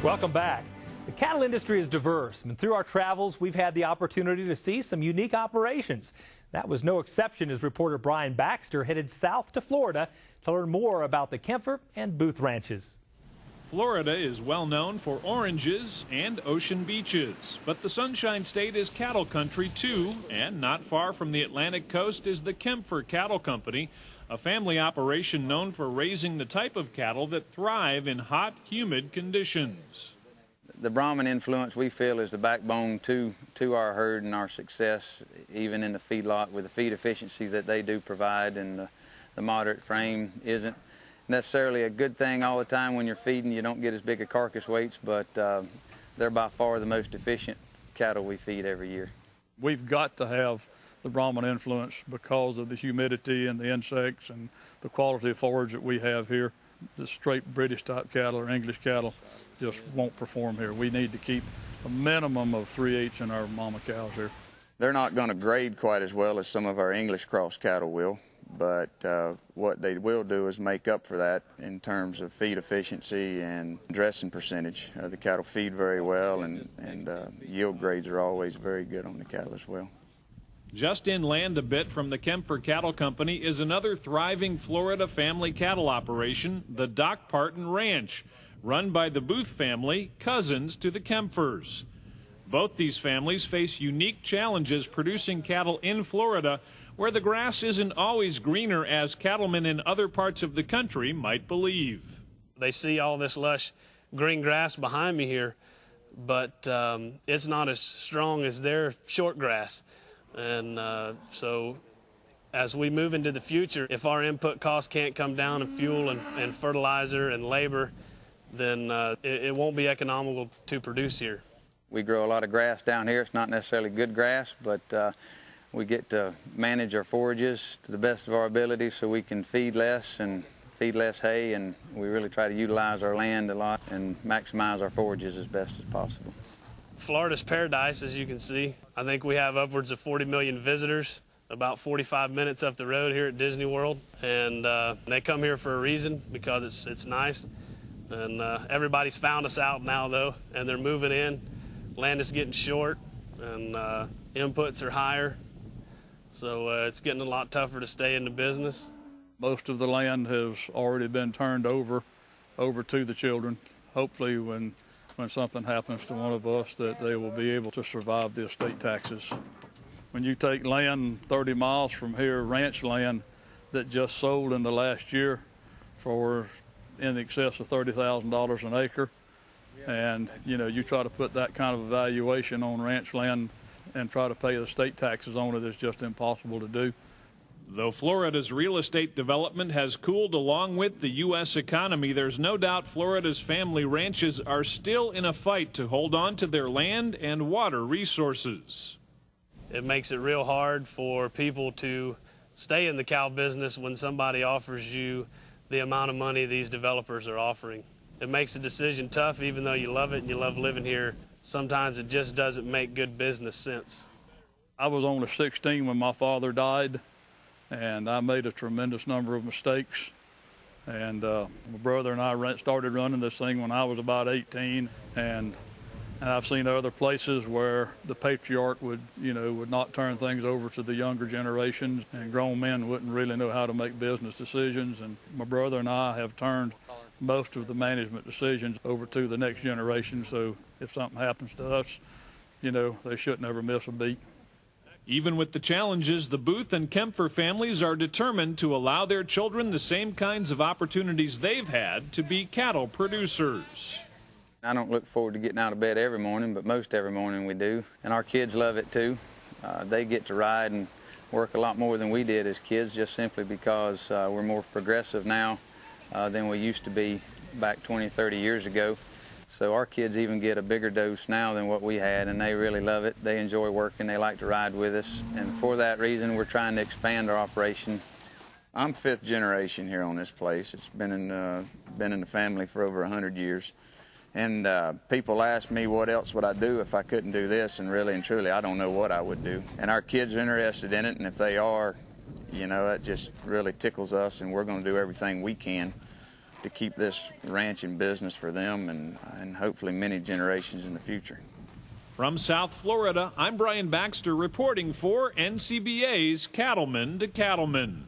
Welcome back. The cattle industry is diverse, and through our travels, we've had the opportunity to see some unique operations. That was no exception as reporter Brian Baxter headed south to Florida to learn more about the Kempfer and Booth ranches. Florida is well known for oranges and ocean beaches, but the Sunshine State is cattle country too, and not far from the Atlantic coast is the Kempfer Cattle Company, a family operation known for raising the type of cattle that thrive in hot, humid conditions. The Brahman influence, we feel, is the backbone to our herd and our success, even in the feedlot, with the feed efficiency that they do provide, and the moderate frame isn't necessarily a good thing all the time. When you're feeding, you don't get as big a carcass weights, but they're by far the most efficient cattle we feed every year. We've got to have the Brahman influence because of the humidity and the insects and the quality of forage that we have here. The straight British type cattle or English cattle just won't perform here. We need to keep a minimum of 3/8 in our mama cows here. They're not going to grade quite as well as some of our English cross cattle will, but what they will do is make up for that in terms of feed efficiency and dressing percentage. The cattle feed very well, and yield grades are always very good on the cattle as well. Just inland a bit from the Kempfer Cattle Company is another thriving Florida family cattle operation, the Doc Parton Ranch, run by the Booth family, cousins to the Kempfers. Both these families face unique challenges producing cattle in Florida, where the grass isn't always greener as cattlemen in other parts of the country might believe. They see all this lush green grass behind me here, but it's not as strong as their short grass. And so as we move into the future, if our input costs can't come down in fuel and fertilizer and labor, then it won't be economical to produce here. We grow a lot of grass down here. It's not necessarily good grass, but we get to manage our forages to the best of our ability so we can feed less and feed less hay, and we really try to utilize our land a lot and maximize our forages as best as possible. Florida's paradise, as you can see. I think we have upwards of 40 million visitors, about 45 minutes up the road here at Disney World, and they come here for a reason, because it's nice. And everybody's found us out now, though, and they're moving in. Land is getting short, and inputs are higher, so it's getting a lot tougher to stay in the business. Most of the land has already been turned over to the children. Hopefully when something happens to one of us, that they will be able to survive the estate taxes. When you take land 30 miles from here, ranch land that just sold in the last year for in excess of $30,000 an acre, and you try to put that kind of a valuation on ranch land and try to pay the state taxes on it, is just impossible to do. Though Florida's real estate development has cooled along with the U.S. economy, there's no doubt Florida's family ranches are still in a fight to hold on to their land and water resources. It makes it real hard for people to stay in the cow business when somebody offers you the amount of money these developers are offering. It makes the decision tough, even though you love it and you love living here. Sometimes it just doesn't make good business sense. I was only 16 when my father died, and I made a tremendous number of mistakes. And my brother and I started running this thing when I was about 18, and I've seen other places where the patriarch would not turn things over to the younger generations, and grown men wouldn't really know how to make business decisions. And my brother and I have turned most of the management decisions over to the next generation, so if something happens to us, they should never miss a beat. Even with the challenges, the Booth and Kempfer families are determined to allow their children the same kinds of opportunities they've had to be cattle producers. I don't look forward to getting out of bed every morning, but most every morning we do. And our kids love it too. They get to ride and work a lot more than we did as kids, just simply because we're more progressive now than we used to be back 20, 30 years ago. So our kids even get a bigger dose now than what we had, and they really love it. They enjoy working, they like to ride with us, and for that reason we're trying to expand our operation. I'm 5th generation here on this place. It's been in the family for over 100 years. And people ask me what else would I do if I couldn't do this, and really and truly I don't know what I would do. And our kids are interested in it, and if they are, it just really tickles us, and we're going to do everything we can to keep this ranch in business for them and hopefully many generations in the future. From South Florida, I'm Brian Baxter reporting for NCBA's Cattleman to Cattleman.